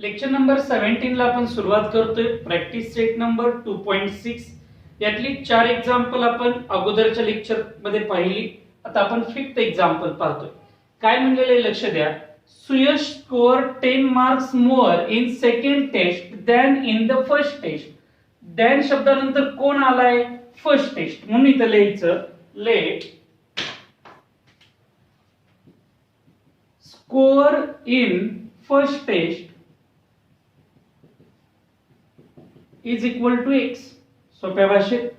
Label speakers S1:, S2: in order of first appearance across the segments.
S1: Lecture number 17 ला आपण सुरुवात करतोय. Practice set number 2.6. यातली 4 एक्झाम्पल आपण अगोदरच्या लेक्चर मध्ये पाहिली. आता आपण 5th एक्झाम्पल पाहतोय. काय म्हणलेले लक्ष द्या. Suyash score 10 marks more in second test than in the first test. Than शब्दानंतर कोण आलाय? First test. म्हणून इथं लिहायचं let score in first test is equal to x. सोप्या भाषेत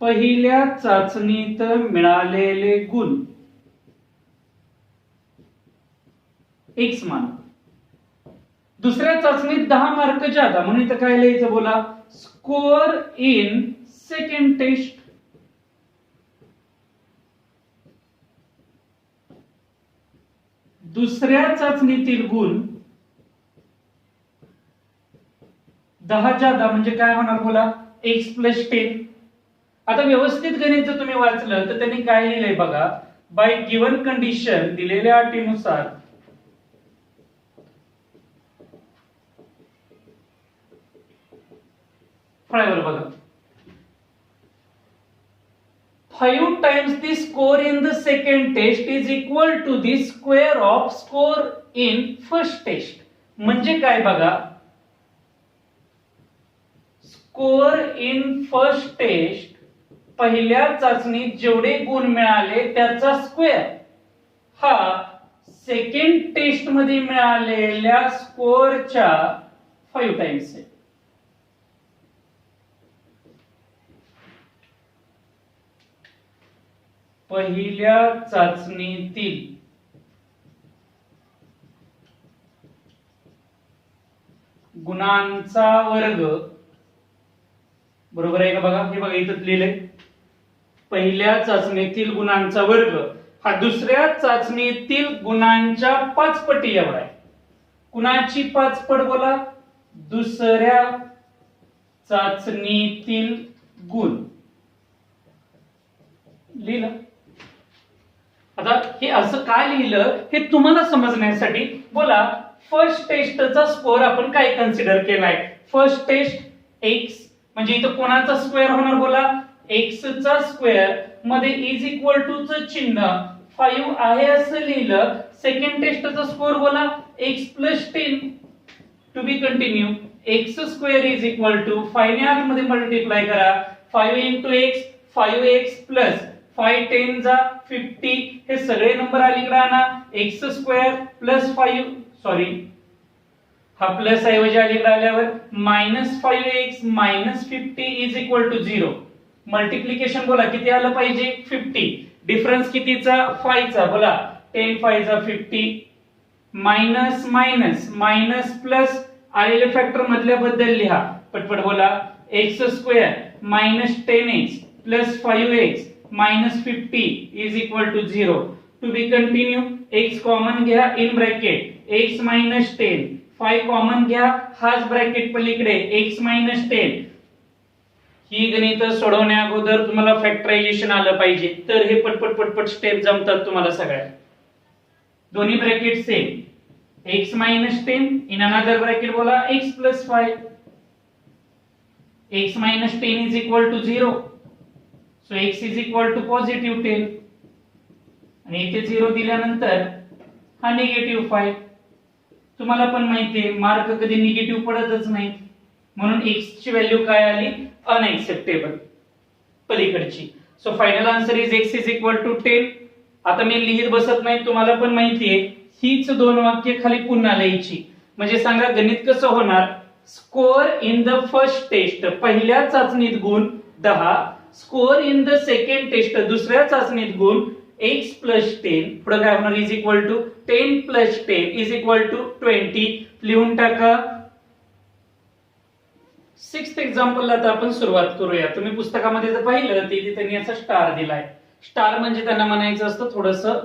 S1: पहिल्या चाचणीत मिळालेले गुण एक्स मान. दुसऱ्या चाचणीत 10 मार्क जादा, म्हणून इथं काय लिहायचं बोला. Score in second test. दुसऱ्या चाचणीतील गुण 10 जादा म्हणजे काय होणार बोला. X plus 10. आता व्यवस्थित गणित जर तुम्ही वाचलं तर त्यांनी काय लिहिलंय बघा. बाय गिवन कंडिशन, दिलेल्या अटीनुसार फळ्यावर बघा. 5 times the score in the second test is equal to the square of score in first test. म्हणजे काय बघा. स्कोर इन फर्स्ट टेस्ट, पहिल्या चाचणीत जेवढे गुण मिळाले त्याचा स्क्वेअर हा सेकंड टेस्ट मध्ये मिळालेल्या स्कोरच्या 5 टाइम्स आहे. पहिल्या चाचणीतील गुणांचा वर्ग बरोबर आहे का बघा. हे बघा इथं लिहिलंय पहिल्या चाचणीतील गुणांचा वर्ग हा दुसऱ्या चाचणीतील गुणांच्या 5 पटी एवढा आहे. कुणाची 5 पट बोला. दुसऱ्या चाचणीतील गुण लिहिलं. आता हे असं काय लिहिलं हे तुम्हाला समजण्यासाठी बोला. फर्स्ट टेस्टचा स्कोर आपण काय कन्सिडर केलाय. फर्स्ट टेस्ट एक्स म्हणजे इथं कोणाचा स्क्वेअर होणार बोला. एक्स चा स्क्वेअर मध्ये इज इक्वल टू च चिन्ह 5 आहे असं लिहिलं. सेकंड टेस्टचा स्कोर बोला x plus 10. To be continue. X square is equal to 5 ने आतमध्ये मल्टिप्लाय करा. 5 इंटू एक्स 5x प्लस 5 10 जा 50. हे सगळे नंबर अलीकडे आणा. एक्स स्क्वेअर प्लस 5 सॉरी हा प्लस ऐवजी अलीकडे आल्यावर -5x minus 50 is equal to 0. Multiplication बोला किती आलं पाहिजे 50. डिफरन्स कितीचा 5 चा बोला 10 5 जा 50. मायनस मायनस मायनस प्लस आलेले फॅक्टर मधल्या बद्दल लिहा पटपट बोला. X square minus 10x plus 5x minus 50 is equal to 0. To be continue. x common घ्या in bracket x minus 10. 5 common घ्या हाच ब्रॅकेट पलीकडे x मायनस 10. ही गणित सोडवण्या अगोदर तुम्हाला फॅक्टरायझेशन आलं पाहिजे तर हे पटपट पटपट स्टेप जमतात तुम्हाला सगळ्या. दोन्ही bracket same. x minus 10 in another bracket बोला x plus 5. x minus 10 is equal to 0. So x is equal to positive 10 आणि इथे 0 दिल्यानंतर हा निगेटिव्ह 5. तुम्हाला पण माहितीये मार्क कधी निगेटिव्ह पडतच नाहीत म्हणून x ची व्हॅल्यू काय आली अनएक्सेप्टेबल पलीकडची. So final answer is x is equal to 10. आता मी लिहित बसत नाही तुम्हाला पण माहितीये हीच 2 वाक्य खाली पुन्हा लिहायची. म्हणजे सांगा गणित कसं होणार. Score in the first test पहिल्या चाचणीत गुण 10. Score in the second test दुसऱ्या चाचणीत गुण x प्लस 10. पुढे काय होणार is equal to 10 plus 10 is equal to 20. लिहून टाका. 6th एक्झाम्पल ला आता आपण सुरुवात करूया. तुम्ही पुस्तकामध्ये जर पाहिलं तिथे त्यांनी असा स्टार दिलाय. स्टार म्हणजे त्यांना म्हणायचं असतं थोडंसं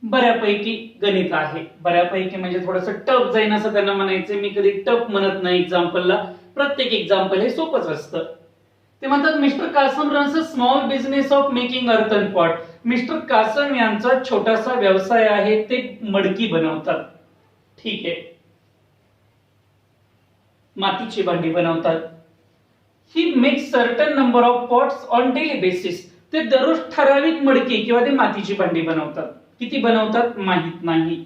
S1: बऱ्यापैकी गणित आहे. बऱ्यापैकी म्हणजे थोडंसं टफ जाईन असं त्यांना म्हणायचं. मी कधी टफ म्हणत नाही एक्झाम्पलला. प्रत्येक एक्झाम्पल हे सोपंच असतं. ते म्हणतात mister Kasam runs a small business of making earthen pot. Mister Kasam यांचा छोटासा व्यवसाय आहे, ते मडकी बनवतात. ठीक आहे. मातीची भांडी बनवतात. He makes certain number of pots on daily basis. ते दररोज ठराविक मडकी किंवा ते मातीची भांडी बनवतात. किती बनवतात माहित नाही.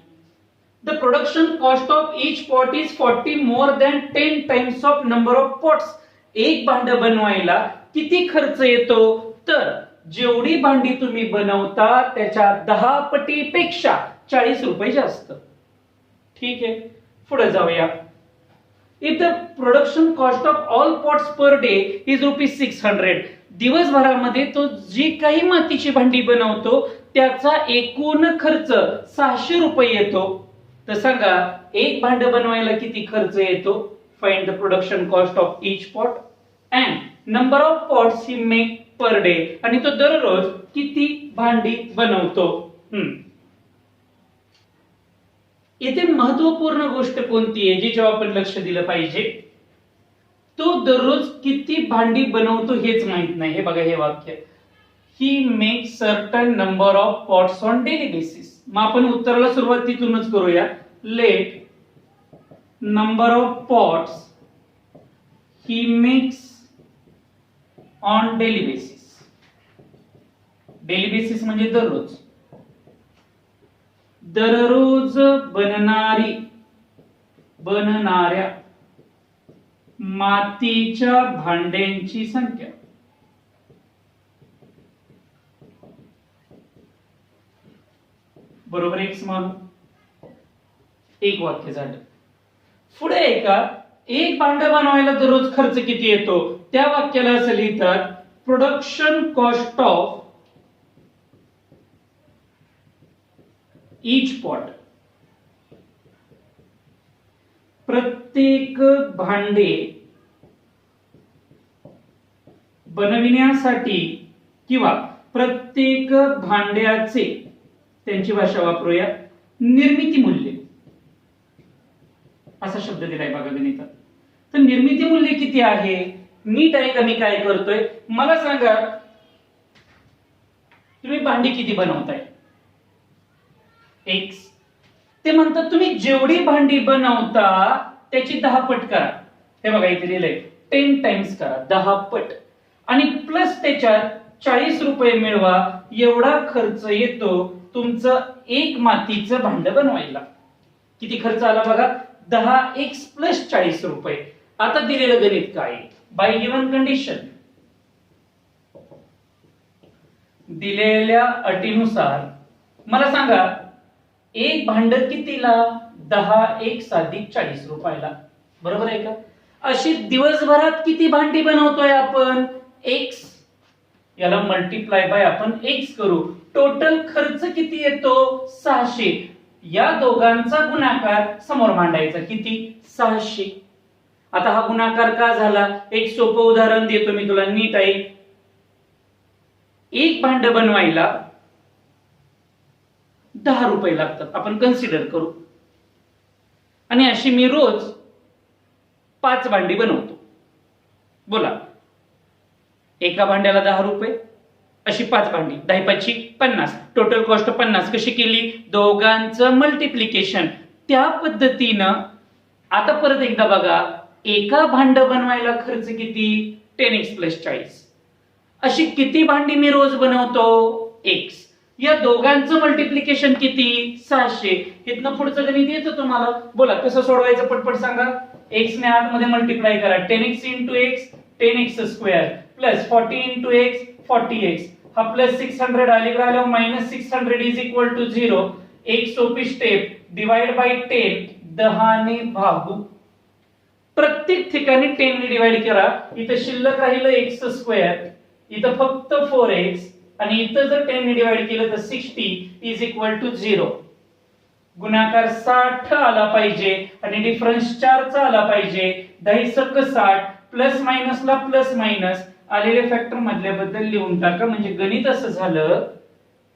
S1: The production cost of each pot is 40 more than 10 times of number of pots. एक भांड बनवायला किती खर्च येतो, तर जेवढी भांडी तुम्ही बनवता त्याच्या 10 पटीपेक्षा 40 रुपये जास्त. ठीक आहे, पुढे जाऊया. If the production cost of all pots per day is ₹600. दिवसभरामध्ये तो जी काही मातीची भांडी बनवतो त्याचा एकूण खर्च 600 रुपये येतो. तर सांगा एक भांड बनवायला किती खर्च येतो. Find the production cost of each pot and number of pots he make per day. आणि तो दररोज किती भांडी बनवतो. इथे महत्वपूर्ण गोष्ट कोणती आहे जिच्यावर आपण लक्ष दिलं पाहिजे. तो दररोज किती भांडी बनवतो हेच माहित नाही. हे बघा हे वाक्य, he make certain number of pots on daily basis. मग आपण उत्तराला सुरुवात तिथूनच करूया. Let number of pots he makes on daily basis. Daily basis म्हणजे दररोज. दररोज बनणाऱ्या मातीच्या भांड्यांची संख्या. बरोबर एक मानू. एक वाक्य झालं. पुढे ऐका, एक भांड बनवायला दररोज खर्च किती येतो. त्या वाक्याला असं लिहितात, production cost of each pot. प्रत्येक भांडे बनविण्यासाठी किंवा प्रत्येक भांड्याचे, त्यांची भाषा वापरूया, निर्मिती मूल्य असा शब्द दिलाय बघा गणितात. तर निर्मिती मूल्य किती आहे. नीट आहे का मी काय करतोय. मला सांगा तुम्ही भांडी किती बनवताय. एक्स. ते म्हणतात तुम्ही जेवढी भांडी बनवता त्याची 10 पट करा. हे बघा इथे लिहिलंय 10 टाइम्स करा, 10 पट, आणि प्लस त्याच्यात 40 रुपये मिळवा. एवढा खर्च येतो तुमचं एक मातीचं भांड बनवायला. किती खर्च आला बघा, 10x प्लस 40 रुपये. आता दिलेलं गणित काय. बाय गिवन कंडिशन, दिलेल्या अटीनुसार मला सांगा एक भांड कितीला. 10x अधिक 40 रुपयाला. बरोबर आहे का. अशी दिवसभरात किती भांडी बनवतोय आपण. x. याला मल्टिप्लाय बाय आपण x करू. टोटल खर्च किती येतो 600. या दोघांचा गुणाकार समोर मांडायचा. किती 600. आता हा गुणाकार का झाला. एक सोपं उदाहरण देतो मी तुला, नीट ऐक. एक भांड बनवायला 10 रुपये लागतात, आपण कन्सिडर करू. आणि अशी मी रोज 5 भांडी बनवतो. बोला, एका भांड्याला 10 रुपये, अशी 5 भांडी, 10 50, टोटल कॉस्ट 50. कशी केली, दोघांचं मल्टिप्लिकेशन. त्या पद्धतीनं आता परत एकदा बघा, एका भांड बनवायला खर्च किती 10x प्लस 40. अशी किती भांडी मी रोज बनवतो x. या दोघांचं मल्टिप्लिकेशन किती 600. इथनं पुढचं गणित येतं तुम्हाला. बोला कसं सोडवायचं पटपट सांगा. x ने आतमध्ये मल्टिप्लाय करा. 10x into x 10x square plus 40 into x 40x. हा प्लस 600 अलीकडे आल्यावर मायनस 600 इज इक्वल टू 0. एक सोपी स्टेप, डिवाइड बाय 10, 10 ने भागू. प्रत्येक ठिकाणी 10 ने डिवाइड करा. इथं शिल्लक राहिलं x स्क्वेअर, इथं फक्त 4x, आणि इथं जर 10 ने डिवाइड केलं तर 60 इज इक्वल टू 0. गुणाकार 60 आला पाहिजे आणि डिफरन्स 4 चा आला पाहिजे. 10 सक 60, प्लस मायनसला प्लस मायनस, आलेले फॅक्टर मधल्या बद्दल लिहून टाका. म्हणजे गणित असं झालं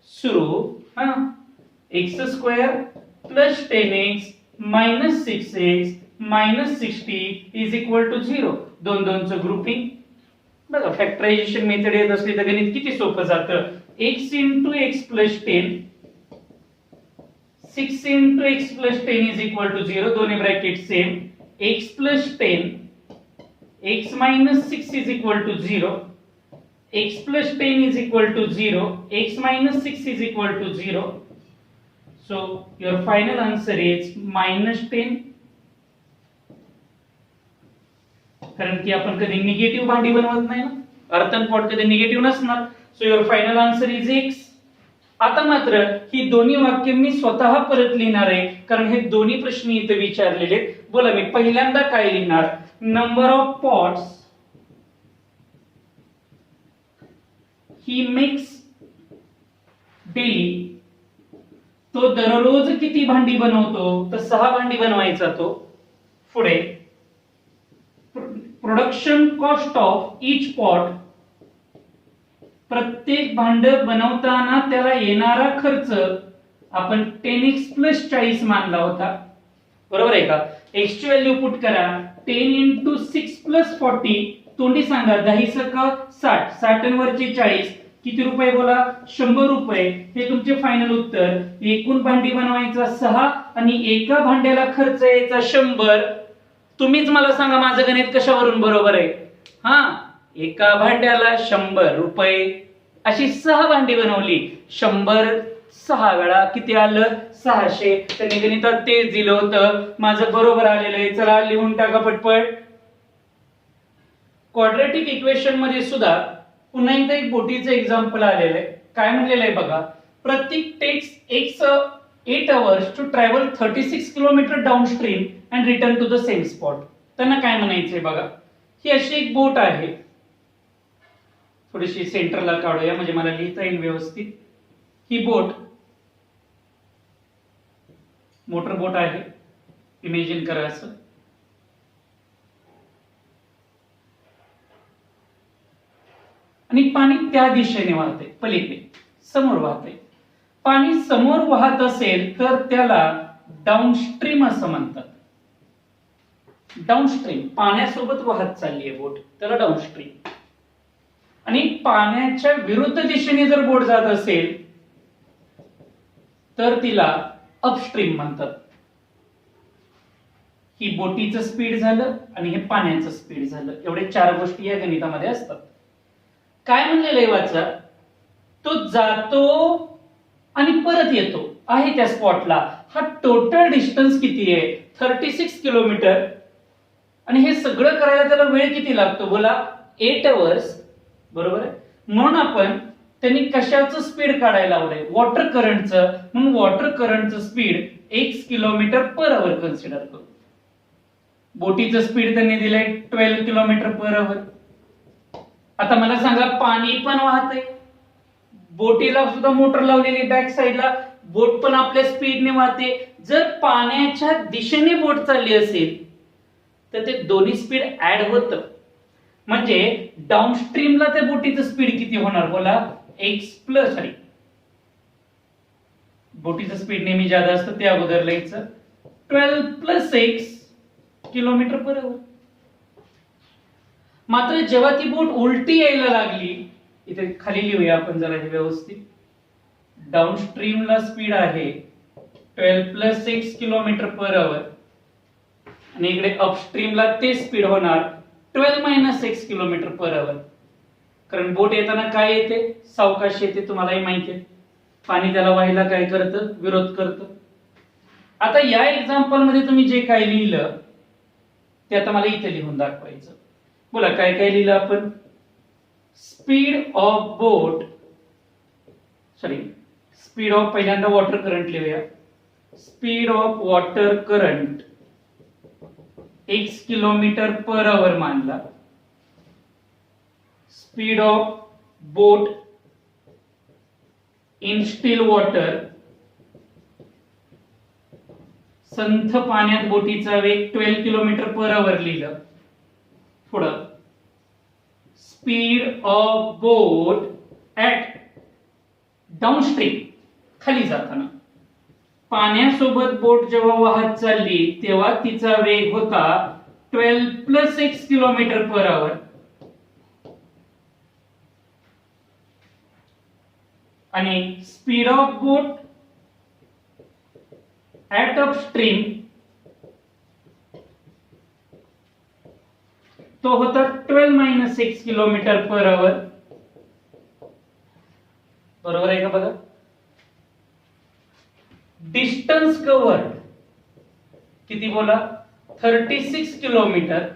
S1: सुरू. x square plus 10x minus 6x minus 60 is equal to 0. दोन दोनचं ग्रुपिंग. बघा फॅक्टरायझेशन मेथड येत असली तर गणित किती सोपं जातं. x into x plus 10, 6 into x plus 10 is equal to 0. दोन्ही bracket same. x plus 10 x minus 6 is equal to 0, x plus 10 is equal to 0, x minus 6 is equal to 0. So your final answer is minus 10. कारण की आपण कधी negative भांडी बनवत नाही ना, earthen pot कधी निगेटिव्ह नसणार. So your final answer is x. आता मात्र ही दोन्ही वाक्य मी स्वतः परत लिहिणार आहे, कारण हे दोन्ही प्रश्न इथे विचारलेले आहेत. बोला, मी पहिल्यांदा काय लिहिणार? Number of pots he makes daily. तो दररोज किती भांडी बनवतो? तर 6 भांडी बनवायचा तो. पुढे production cost of each pot, प्रत्येक भांड बनवताना त्याला येणारा खर्च आपण 10x प्लस 40 मानला होता, बरोबर आहे का? x ची व्हॅल्यू पुट करा. 10 into 6 plus 40, तोंडी सांगा 10 सका 60, 60 वरचे 40 किती रुपये? बोला 100 रुपये. हे तुमचे फायनल उत्तर. एकूण भांडी बनवायचा 6 आणि एका भांड्याला खर्च यायचा 100. तुम्हीच मला सांगा माझं गणित कशावरून बरोबर आहे? हा, एका भांड्याला 100 रुपये, अशी 6 भांडी बनवली. 100 6 वेळा किती आलं? 600. त्यांनी गणितात तेच दिलं होतं, माझं बरोबर आलेलं आहे. चला लिहून टाका पटपट. क्वाड्रॅटिक इक्वेशन मध्ये सुद्धा पुन्हा एकदा एक बोटीचं एक्झाम्पल आलेलं आहे. काय म्हणलेलं आहे बघा? प्रत्येक takes x 8 hours to travel 36 kilometre downstream and return to the same spot. त्यांना काय म्हणायचंय बघा? ही अशी एक बोट आहे. थोडीशी सेंटरला काढूया म्हणजे मला लिहिता येईल व्यवस्थित. ही बोट मोटर बोट आहे, इमेजिन करा असं. आणि पाणी त्या दिशेने वाहते, पलीकडे समोर वाहते. पाणी समोर वाहत असेल तर त्याला डाऊनस्ट्रीम असं म्हणतात. डाऊनस्ट्रीम, पाण्यासोबत वाहत चालली आहे बोट, त्याला डाऊनस्ट्रीम. आणि पाण्याच्या विरुद्ध दिशेने जर बोट जात असेल तर तिला अपस्ट्रीम म्हणतात. ही बोटीचं स्पीड झालं आणि हे पाण्याचं स्पीड झालं. एवढे 4 गोष्टी या गणितामध्ये असतात. काय म्हणलेलं आहे वाचा? तो जातो आणि परत येतो आहे त्या स्पॉटला. हा टोटल डिस्टन्स किती आहे? 36 किलोमीटर. आणि हे सगळं करायला त्याला वेळ किती लागतो? बोला 8 hours, बरोबर आहे. म्हणून आपण त्यांनी कशाचं स्पीड काढायला लावलंय? वॉटर करंटचं. म्हणून वॉटर करंटचं speed 1 kilometre per hour consider करू. बोटीचं स्पीड त्यांनी दिलंय 12 किलोमीटर पर आवर. आता मला सांगा, पाणी पण वाहतंय, बोटीला सुद्धा मोटर लावलेली बॅक साईडला, बोट पण आपल्या स्पीडने वाहते. जर पाण्याच्या दिशेने बोट चालली असेल तर ते दोन्ही स्पीड ऍड होतं. म्हणजे डाऊनस्ट्रीमला त्या बोटीचं स्पीड किती होणार? बोला एक्स प्लस, सॉरी, बोटीचं स्पीड नेहमी जादा असतं ते अगोदर लिहायचं. 12 प्लस 1 किलोमीटर पर आवर. मात्र जेव्हा ती बोट उलटी यायला लागली, इथे खाली लिहूया आपण जरा हे व्यवस्थित. डाऊनस्ट्रीमला स्पीड आहे 12 प्लस 6 किलोमीटर पर आवर आणि इकडे अपस्ट्रीमला ते स्पीड होणार 12 मायनस 6 किलोमीटर पर आवर. कारण बोट येताना काय येते? सावकाश येते, तुम्हालाही माहिती आहे. पाणी त्याला व्हायला काय करतं? विरोध करतं. आता या एक्झाम्पल मध्ये तुम्ही जे काय लिहिलं ते आता मला इथे लिहून दाखवायचं. बोला काय काय लिहिलं आपण? Speed of boat, sorry, speed of, पहिल्यांदा वॉटर करंट लिहूया. Speed of water current 1 kilometre per hour मानला. Speed of boat in still water, संथ पाण्यात बोटीचा वेग 12 किलोमीटर पर आवर लिहिलं. पुढं speed of boat at downstream, खाली जाताना. पाण्यासोबत बोट जेव्हा वाहत चालली तेव्हा तिचा वेग होता 12 प्लस 6 किलोमीटर पर आवर. आणि speed of boat at upstream तो होता 12 मायनस 6 किलोमीटर पर आवर. बरोबर आहे का बघा. डिस्टन्स कव्हर किती बोला 36 किलोमीटर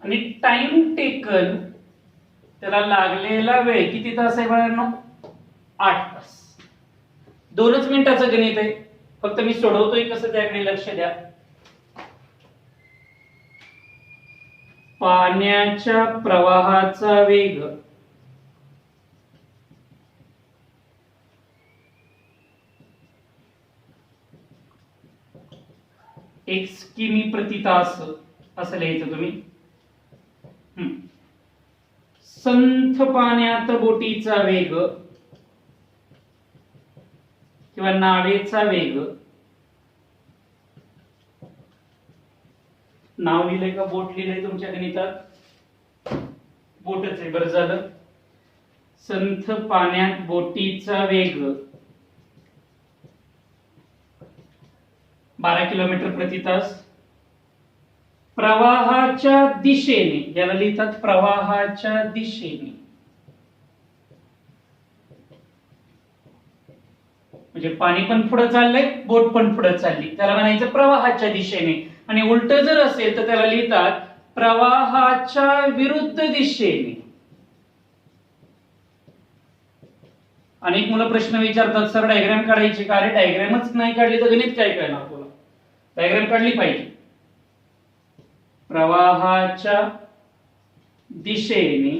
S1: आणि टाइम टेकन त्याला लागलेला वेळ किती तास आहे बाळांनो 8 तास. 2च मिनिटाचं गणित आहे, फक्त मी सोडवतोय कसं त्याकडे लक्ष द्या. पाण्याच्या प्रवाहाचा वेग x किमी प्रति तास असं लिहायचं तुम्ही. संथ पाण्यात बोटीचा वेग किंवा नावेचा वेग, नाव लिहिलंय का बोट लिहिलंय तुमच्या गणितात? बोटच आहे, बरं झालं. संथ पाण्यात बोटीचा वेग 12 किलोमीटर प्रति तास. प्रवाहाच्या दिशेने, याला लिहितात प्रवाहाच्या दिशेने, म्हणजे पाणी पण पुढे चाललंय, बोट पण पुढे चालली, त्याला म्हणायचं प्रवाहाच्या दिशेने. आणि उलट जर असेल तर त्याला लिहितात प्रवाहाच्या विरुद्ध दिशेने. अनेक मुलं प्रश्न विचारतात सर डायग्राम काढायची का? अरे डायग्रामच नाही काढली तर गणित काय कळणार तुला? डायग्राम काढली पाहिजे. प्रवाहाच्या दिशेने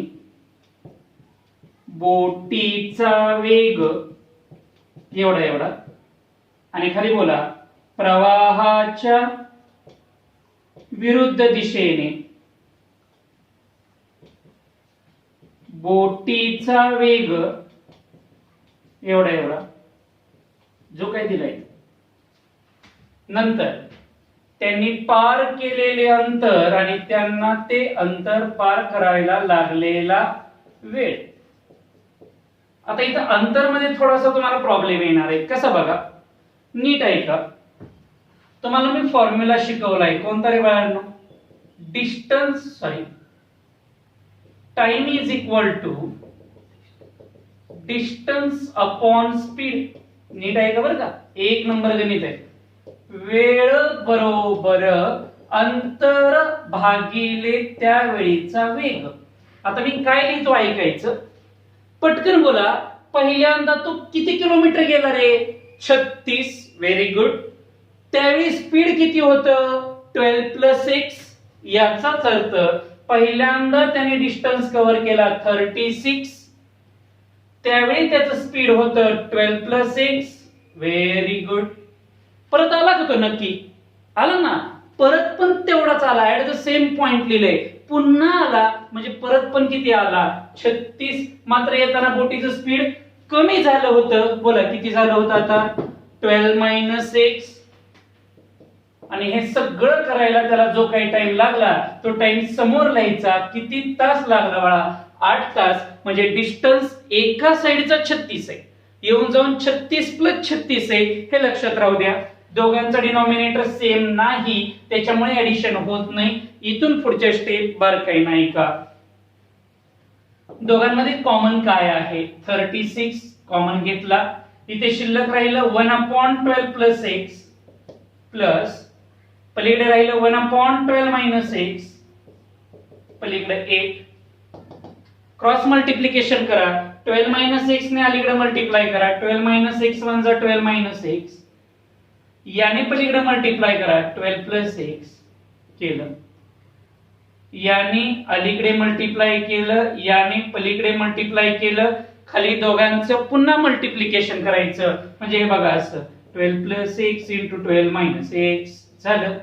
S1: बोटीचा वेग एवढा एवढा, आणि खाली बोला प्रवाहाच्या विरुद्ध दिशेने बोटीचा वेग एवढा एवढा, जो काही दिलाय. नंतर त्यांनी पार केलेले अंतर आणि त्यांना ते अंतर पार करायला लागलेला वेळ. आता इथं अंतर मध्ये थोडासा तुम्हाला प्रॉब्लेम येणार आहे. कसा बघा, नीट ऐका. तुम्हाला मी फॉर्म्युला शिकवलाय, कोणता रे बाळांनो? Distance time is equal to distance upon speed. नीट ऐका बरं का, 1 नंबर गणित आहे. वेळ बरोबर अंतर भागिले त्या वेळीचा वेग. आता मी काय लिहितो ऐकायचं, पटकन बोला. पहिल्यांदा तो किती किलोमीटर गेला रे? 36. Very good. त्यावेळी स्पीड किती होतं? 12 प्लस 6. याचाच अर्थ पहिल्यांदा त्याने डिस्टन्स कव्हर केला 36, त्यावेळी त्याचं स्पीड होतं 12 प्लस 6. Very good. परत आला का तो? नक्की आला ना. परत पण तेवढाच आला, ऍट द सेम पॉइंट लिहिलंय. पुन्हा आला म्हणजे परत पण किती आला? 36. मात्र येताना बोटीचं स्पीड कमी झालं होतं. बोला किती झालं होतं आता? 12 मायनस 6. आणि हे सगळं करायला त्याला जो काही टाइम लागला तो टाइम समोर लिहायचा. किती तास लागला बाळा? 8 तास. म्हणजे डिस्टन्स एका साइडचा 36 आहे, येऊन जाऊन 36 प्लस 36 आहे, हे लक्षात राहू द्या. दोघांचा डिनॉमिनेटर सेम नाही, त्याच्यामुळे ऍडिशन होत नाही. इथून पुढच्या स्टेप बारकाई नाही का? दोघांमध्ये कॉमन काय आहे? 36 कॉमन घेतला. इथे शिल्लक राहिलं 1/12 प्लस 6 प्लस पलीकडे राहिलं 1/12 मायनस 6, पलीकडे 8. क्रॉस मल्टिप्लिकेशन करा. 12 मायनस 6 ने अलीकडे मल्टिप्लाय करा. 12 मायनस 6 1 जा 12 मायनस 6. याने पलीकडे मल्टिप्लाय करा. 12 प्लस 6 केलं. याने अलीकडे मल्टिप्लाय केलं, याने पलीकडे मल्टिप्लाय केलं. खाली दोघांचं पुन्हा मल्टिप्लिकेशन करायचं. म्हणजे हे बघा असं 12 प्लस 6 इंटू 12 मायनस 6 झालं.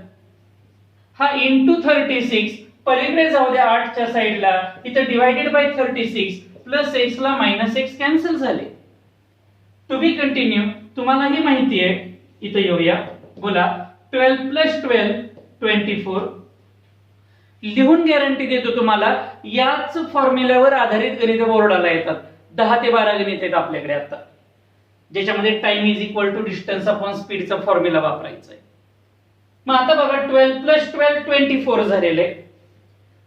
S1: हा इंटू 36 पलीकडे जाऊ द्या 8च्या साईडला. इथं डिवायडेड बाय 36 प्लस 6 ला मायनस 6 कॅन्सल झाले. To be continue. तुम्हालाही माहिती आहे, इथं येऊया. बोला 12 प्लस 12 24. लिहून गॅरंटी देतो तुम्हाला, याच फॉर्म्युल्यावर आधारित गणित बोर्डाला येतात. 10 ते 12 गणित आहेत आपल्याकडे आता, ज्याच्यामध्ये time is equal to distance upon स्पीडचा फॉर्म्युला वापरायचा आहे. मग आता बघा 12 प्लस 12 24 झालेले.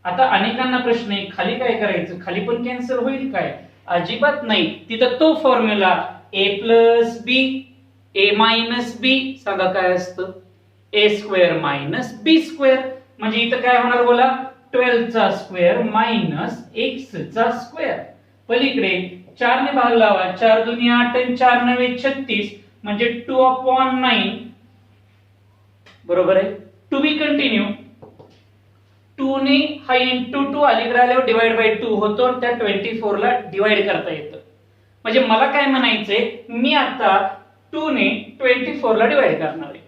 S1: आता अनेकांना प्रश्न आहे खाली काय करायचं, खाली पण कॅन्सल होईल काय? अजिबात नाही. तिथं तो फॉर्म्युला ए प्लस बी ए मायनस बी, सांगा काय असतं? ए स्क्वेअर मायनस बी स्क्वेअर. म्हणजे इथं काय होणार बोला? 12 चा स्क्वेअर मायनस एक्स चा स्क्वेअर. पलीकडे 4 ने भाग लावा, 4 दुनी 8 आणि 4 नवे 36 म्हणजे 2/9 बरोबर आहे. To be continue. 2 ने हा इंटू 2 अलीकडे आल्यावर डिवाइड बाय 2 होतो, त्या 24 ला डिवाइड करता येतं. म्हणजे मला काय म्हणायचंय, मी आता 2 ने 24 ला डिवाइड करणार आहे.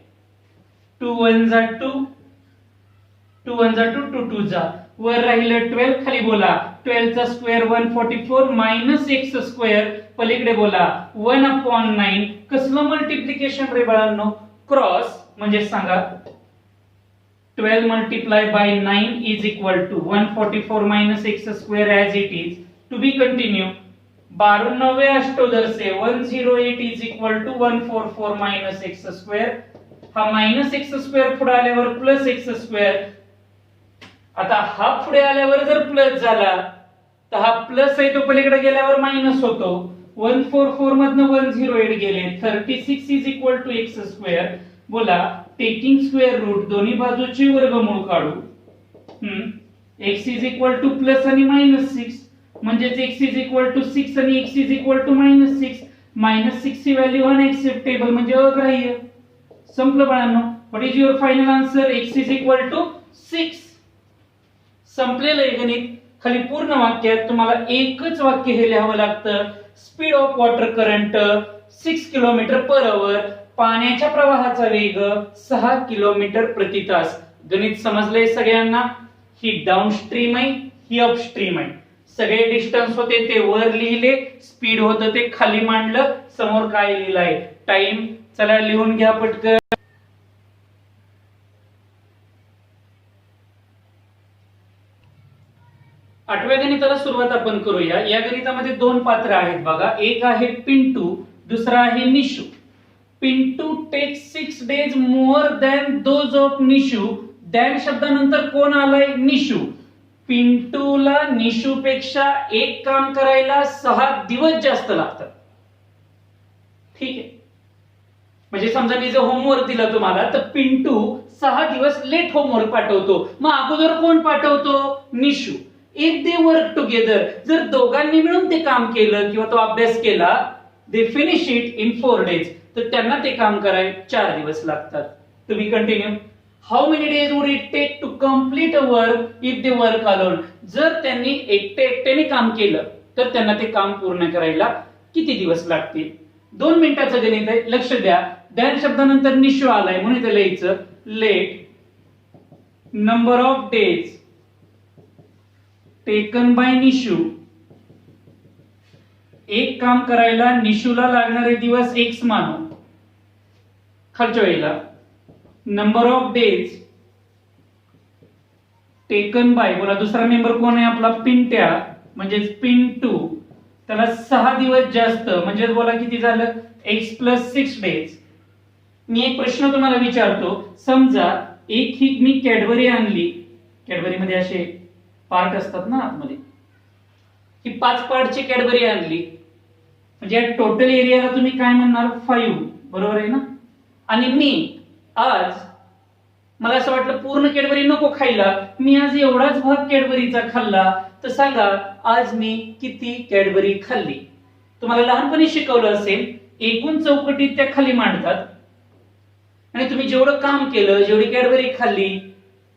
S1: 2 1 जा 2, 2 1 जा 2, 2 2 जा, वर राहिलं 12, खाली बोला 12 चा स्क्वेअर 144 मायनस एक्स स्क्वेअर, पलीकडे बोला 1/9. कसलं मल्टिप्लिकेशन रे बाळांनो? क्रॉस. म्हणजे सांगा 12 multiplied by 9 is equal to 144 minus x square as it is. To be continue. 12 9 अष्टोदर से 108 is equal to 144 minus x square. हा मायनस एक्स स्क्वेअर पुढे आल्यावर प्लस एक्स स्क्वेअर. आता हा पुढे आल्यावर जर प्लस झाला तर हा प्लस आहे तो पलीकडे गेल्यावर मायनस होतो. 144 मधनं 108 गेले, 36 is equal to x square. बोला टेकिंग स्क्वेअर रूट, दोन्ही बाजूची वर्गमूळ काढू. x is equal two plus आणि मायनस 6 म्हणजेच x इज इक्वल टू 6 आणि x इज इक्वल टू -6. -6 ची व्हॅल्यू अनएक्सेप्टेबल म्हणजे अग्राह्य. संपलं बाळांनो. What is your final answer? x is equal to 6. संपलेलं आहे गणित. खाली पूर्ण वाक्यात तुम्हाला एकच वाक्य हे लिहावं लागतं. Speed of water current 6 kilometre per आवर. पाण्याच्या प्रवाहाचा वेग 6 किलोमीटर प्रति तास. गणित समजलंय सगळ्यांना? ही डाऊनस्ट्रीम आहे, ही अपस्ट्रीम आहे. सगळे डिस्टन्स होते ते वर लिहिले, स्पीड होतं ते खाली मांडलं, समोर काय लिहिलंय? टाइम. चला लिहून घ्या पटकन. आठव्या गणिताला सुरुवात आपण करूया. या गणितामध्ये 2 पात्र आहेत बघा. एक आहे पिंटू, दुसरा आहे Nishu. Pintu takes 6 days more than those of Nishu. Than शब्दानंतर कोण आलाय? निशू. पिंटूला निशूपेक्षा एक काम करायला 6 दिवस जास्त लागतात. ठीक आहे. म्हणजे समजा मी जर होमवर्क दिला तुम्हाला तर पिंटू 6 दिवस लेट होमवर्क पाठवतो. मग अगोदर कोण पाठवतो? Nishu. If they work together, जर दोघांनी मिळून ते काम केलं किंवा तो अभ्यास केला, they finish it in 4 days, तर त्यांना ते काम करायला 4 दिवस लागतात. To be continue. How many days would it take to complete a work if they work alone? जर त्यांनी एकट्याने काम केलं तर त्यांना ते काम पूर्ण करायला किती दिवस लागतील? 2 मिनिटाचं गणित आहे, लक्ष द्या. दॅन शब्दानंतर निशू आलाय म्हणून इथे लिहायचं late number of days taken by Nishu. एक काम करायला निशूला लागणारे दिवस x मानू. खालच्या वेळेला number of days taken bye, बोला दुसरा मेंबर कोण आहे आपला? पिंट्या, म्हणजेच पिंटू. त्याला 6 दिवस जास्त, म्हणजे बोला किती झालं? x + 6 days. मी एक प्रश्न तुम्हाला विचारतो. समजा एक ही मी कॅडबरी आणली. कॅडबरी मध्ये असे पार्ट असतात ना आतमध्ये. ही 5 पार्टची कॅडबरी आणली म्हणजे या टोटल एरियाला तुम्ही काय म्हणणार? 5. बरोबर आहे ना? आणि मी आज मला असं वाटलं पूर्ण कॅडबरी नको खायला, मी आज एवढाच भाग कॅडबरीचा खाल्ला, तर सांगा आज मी किती कॅडबरी खाल्ली? तुम्हाला लहानपणी शिकवलं असेल एकूण चौकटीत त्या खाली मांडतात आणि तुम्ही जेवढं काम केलं, जेवढी कॅडबरी खाल्ली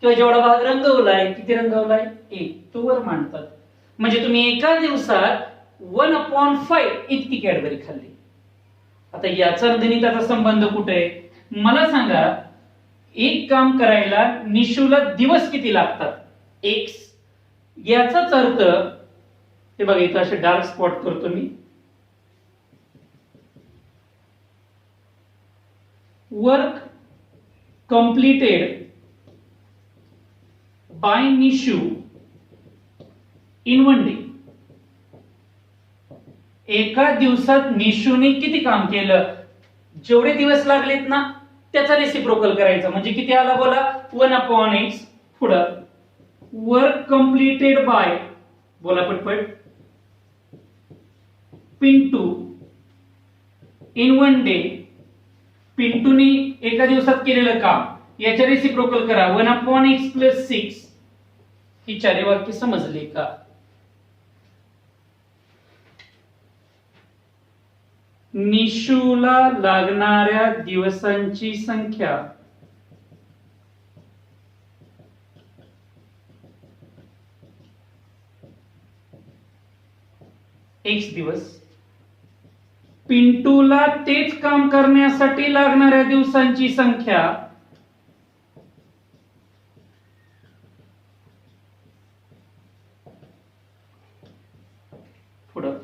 S1: किंवा जेवढा भाग रंगवलाय, किती रंगवलाय? 1, तो वर मांडतात. म्हणजे तुम्ही एका दिवसात 1/5 इतकी कॅडबरी खाल्ली. आता याचा गणिताचा संबंध कुठे आहे? मला सांगा एक काम करायला निशूला दिवस किती लागतात? x. याचाच अर्थ हे बघा इथं असे डार्क स्पॉट करतो मी. Work completed by Nishu in 1 day. एका दिवसात निशूने किती काम केलं? जेवढे दिवस लागलेत ना त्याचा रेसिप्रोकल करायचा. म्हणजे किती आला बोला? 1/x पुढं वर्क कंप्लीटेड बाय, बोला पटपट, पिंटू इन 1 डे, पिंटूने एका दिवसात केलेलं काम याच्या रेसिप्रोकल करा 1/x+6. ही चारी वाक्य समजले का? निशूला लागणाऱ्या दिवसांची संख्या x दिवस, पिंटूला तेच काम करण्यासाठी लागणाऱ्या दिवसांची संख्या पुढं,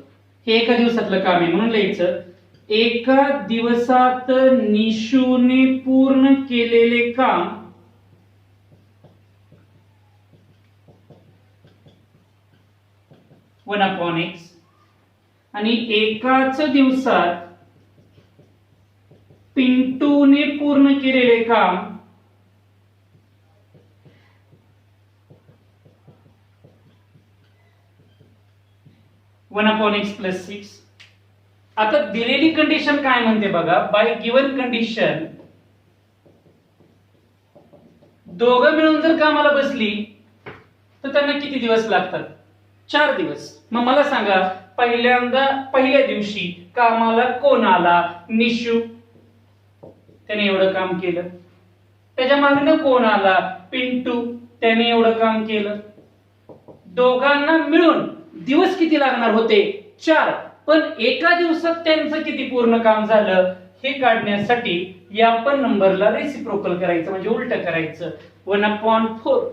S1: हे एका दिवसातलं काम आहे म्हणून लिहायचं एका दिवसात निशूने पूर्ण केलेले काम वन अपॉन एक्स, आणि एकाच दिवसात पिंटूने पूर्ण केलेले काम (1/x+6). आता दिलेली कंडिशन काय म्हणते बघा, बाय गिवन कंडिशन दोघं मिळून जर कामाला बसली तर त्यांना किती दिवस लागतात? 4 दिवस. मग मला सांगा, पहिल्या दिवशी कामाला कोण आला? निशू, त्याने एवढं काम केलं. त्याच्या मागनं कोण आला? पिंटू, त्याने एवढं काम केलं. दोघांना मिळून दिवस किती लागणार होते? 4. पण एका दिवसात त्यांचं किती पूर्ण काम झालं हे काढण्यासाठी या पण नंबरला रेसिप्रोकल करायचं, म्हणजे उलट करायचं. 1/4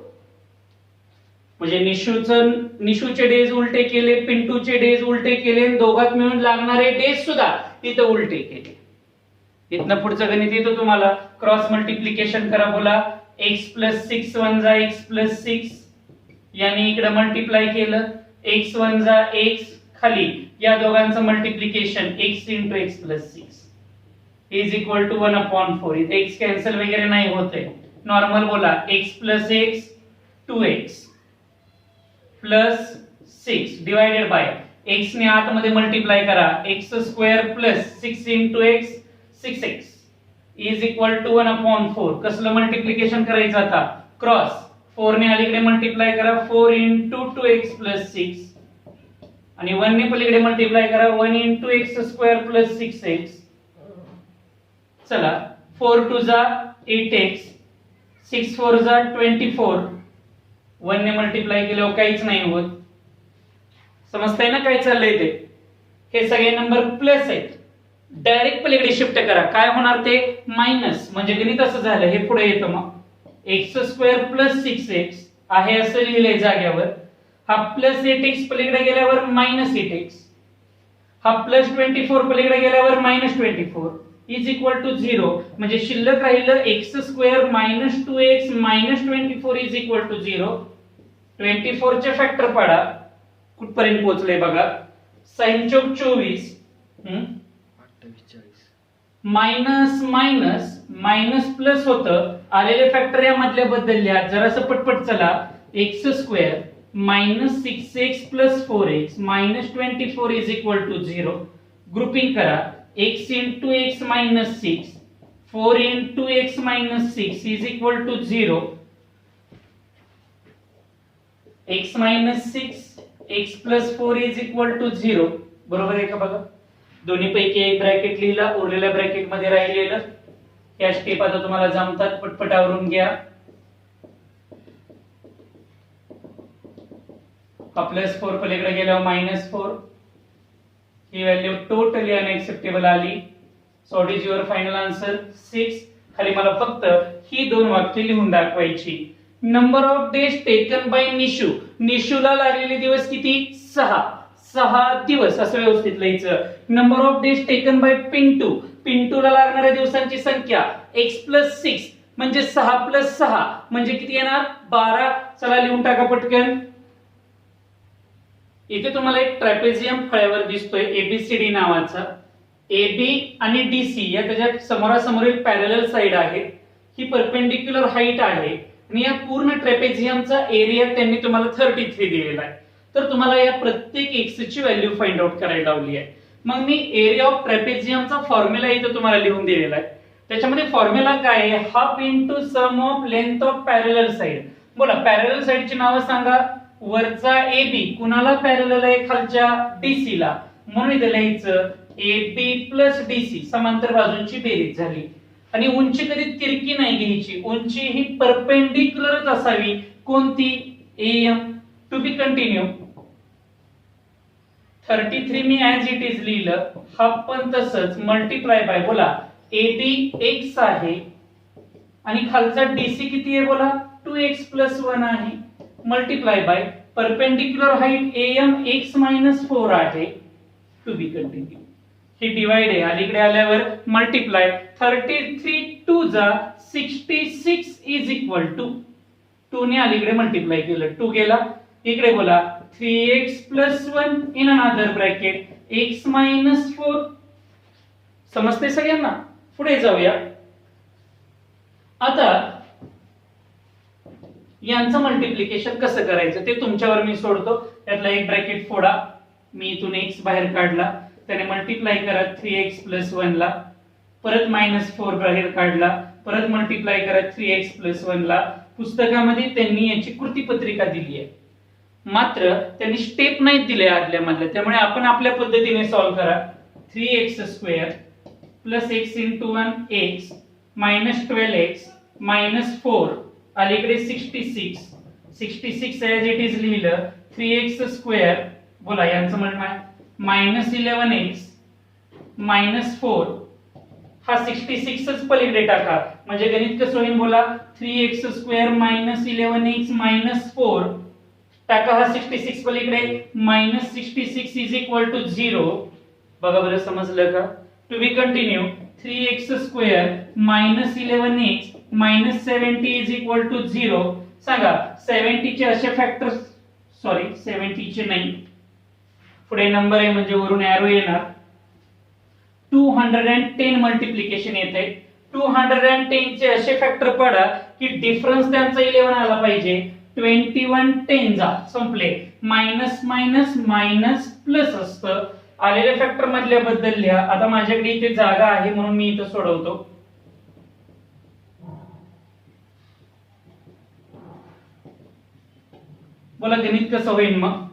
S1: म्हणजे निशूचे डेज उलटे केले, पिंटूचे डेज उलटे केले, दोघात मिळून लागणारे डेज सुद्धा इथं उलटे केले. इथनं पुढचं गणित येतो तुम्हाला. क्रॉस मल्टिप्लिकेशन करा, बोला x+6 1 जा x+6, याने इकडे मल्टिप्लाय केलं, x1 जा x, खाली या दोघांचं multiplication x × x+6 is equal to 1/4. इथे x कॅन्सल वगैरे नाही होते, नॉर्मल बोला x+x 2x +6 divided by x ने आतमध्ये मल्टिप्लाय करा, x² + 6 × x 6x is equal to 1/4. कसलं मल्टिप्लिकेशन करायचं आता? क्रॉस. 4 ने अलीकडे मल्टिप्लाय करा, 4 × 2x+6, आणि 1 ने पलीकडे मल्टिप्लाय करा, 1 × x² + 6x. चला, 4 2 जा 8x, 6 4 जा 24. 1 ने मल्टिप्लाय केल्यावर काहीच नाही होत. समजताय ना काय चाललंय ते? हे सगळे नंबर प्लस आहेत. डायरेक्ट पलीकडे शिफ्ट करा, काय होणार ते? मायनस. म्हणजे गणित असं झालं, हे पुढे येतं. मग x² + 6x आहे असं लिहिलंय जाग्यावर. हा +8x पलीकडे गेल्यावर -8x, हा +24 पलीकडे गेल्यावर -24 इज इक्वल टू 0. म्हणजे शिल्लक राहिलं x² - 2x - 24 is equal to 0. 24 चे फॅक्टर पाडा, कुठपर्यंत पोहोचले बघा. sin चौक 24, मायनस मायनस मायनस प्लस होतं, आलेले फॅक्टर या मधल्या बद्दल लिहा. जरासं पटपट चला. x² - 6x + 4x - 24 is equal to 0. Grouping करा, x × x - 6 4 × x - 6 is equal to 0. x - 6 x + 4 is equal to 0. बरोबर आहे का बघा? दोन्ही पैकी एक ब्रॅकेट लिहिला, उरलेल्या ब्रॅकेट मध्ये राहिलेलं. या स्टेप आता तुम्हाला जमतात, पटपट आवरून घ्या. +4 पलीकडे गेल्यावर -4. ही व्हॅल्यू टोटली अनएक्सेप्टेबल आली. So what is your final answer? 6. खाली मला फक्त ही दोन वाक्य लिहून दाखवायची. Number of days taken by Nishu, निशूला लागलेले दिवस किती? 6 दिवस असं व्यवस्थित लिहायचं. Number of days taken by Pintu, पिंटूला लागणाऱ्या दिवसांची संख्या x+6 म्हणजे 6 + 6 म्हणजे किती येणार? 12. चला लिहून टाका पटकन. इथे तुम्हाला एक ट्रॅपेझियम फळ्यावर दिसतोय ABCD नावाचा. AB आणि DC या त्याच्या समोरासमोरील पॅरलल साइड आहेत. ही परपेंडिक्युलर हाईट आहे आणि या पूर्ण ट्रेपेझियमचा एरिया त्यांनी तुम्हाला 33 दिलेला आहे. तर तुम्हाला या प्रत्येक एक्स ची व्हॅल्यू फाइंड आउट करायला लावली आहे. मग मी एरिया ऑफ ट्रेपेझियमचा फॉर्म्युला इथं तुम्हाला लिहून दिलेला आहे. त्याच्यामध्ये फॉर्म्युला काय आहे, half into sum of length of parallel side. बोला पॅरलल साइडची नावं सांगा. वरचा AB कुणाला पॅरलल आहे, खालच्या DC ला, म्हणून इथे लिहायचं AB प्लस DC, समांतर बाजूंची बेरीज झाली. आणि उंची कधी तिरकी नाही घ्यायची, उंची ही परपेंडिक्युलरच असावी. कोणती, AM. To be continue. 33 मी ऍज इट इज लिहिलं, हाफ पण तसंच, मल्टिप्लाय बाय, बोला AB x आहे आणि खालचा DC किती आहे, बोला 2x प्लस 1 आहे, multiply by perpendicular height AM x minus 4 आहे. To be continue. ही डिवाइड आहे, अलीकडे आल्यावर मल्टिप्लाय. 33 2 जा 66 इज इक्वल टू 2 ने अलीकडे मल्टिप्लाय केलं, 2 गेला इकडे, बोला 3x plus 1 in another bracket x minus 4. समजते सगळ्यांना? पुढे जाऊया. आता यांचं मल्टिप्लिकेशन कसं करायचं ते तुमच्यावर मी सोडतो. त्यातला एक ब्रॅकेट फोडा, मी इथून x बाहेर काढला, त्याने मल्टिप्लाय करा 3x प्लस 1 ला, परत मायनस 4 बाहेर काढला, परत मल्टिप्लाय करा 3x प्लस 1 ला. पुस्तकामध्ये त्यांनी याची कृतीपत्रिका दिली आहे, मात्र त्यांनी स्टेप नाही दिले आदल्या मधल्या, त्यामुळे आपण आपल्या पद्धतीने सॉल्व्ह करा. 3x square plus x into 1 x minus 12x minus 4, अलीकडे 66 ऍज इट इज लिहिलं. 3x स्क्वेअर, बोला यांचं म्हणणं मायनस 11x मायनस 4, हा 66च पलीकडे टाका म्हणजे गणित कसं होईल, बोला 3x square minus 11x minus 4 टाका, हा 66 पलीकडे, मायनस 66 इज इक्वल टू 0. बघा बरं समजलं का? To be continue. 3x square minus 11x minus 70 is equal to 0. सांगा 70 चे असे फॅक्टर, सॉरी 70 चे नाही, पुढे नंबर आहे म्हणजे वरून एरो येणार. 210 मल्टिप्लिकेशन येते. 210 चे असे फॅक्टर पडा की डिफरन्स त्यांचा 11 आला पाहिजे. 21 10 जा संपले. मायनस मायनस मायनस प्लस असतं. आलेल्या फॅक्टर मधल्या बद्दल लिहा. आता माझ्याकडे इथे जागा आहे म्हणून मी इथं सोडवतो. बोला गणित कसं होईल मग?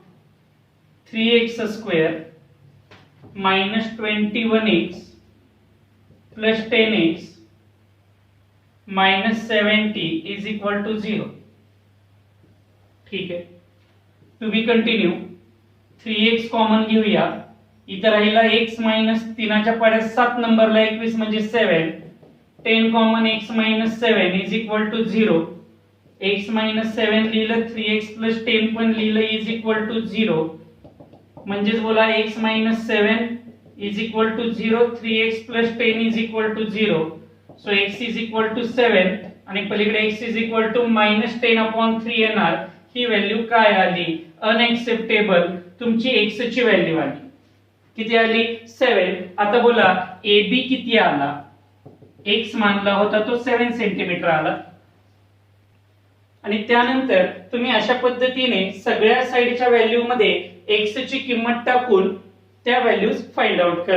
S1: 3x square minus 21x plus 10x minus 70 is equal to 0. ठीक आहे. To be continue. 3x common घेऊया, इथं राहिला x मायनस 3च्या पाड्यात 7 नंबरला 21 म्हणजे 7. 10 common x minus 7 is equal to 0. x minus 7 लिहिलं, 3x प्लस 10 पण लिहिलं इज इक्वल टू 0. म्हणजेच बोला x minus 7 is equal to 0, 3x plus 10 is equal to 0. So x is equal to 7 आणि पलीकडे x is equal to minus 10 upon 3 येणार. ही value काय आली? अनएक्सेप्टेबल. तुमची x ची व्हॅल्यू आली. किती आली? 7. आता बोला AB किती आला? x मानला होता तो 7 सेंटीमीटर आला. आणि त्यानंतर तुम्ही अशा पद्धतीने सगळ्या साइडच्या व्हॅल्यू मध्ये x ची किंमत टाकून त्या व्हॅल्यूज फाइंड आउट करा.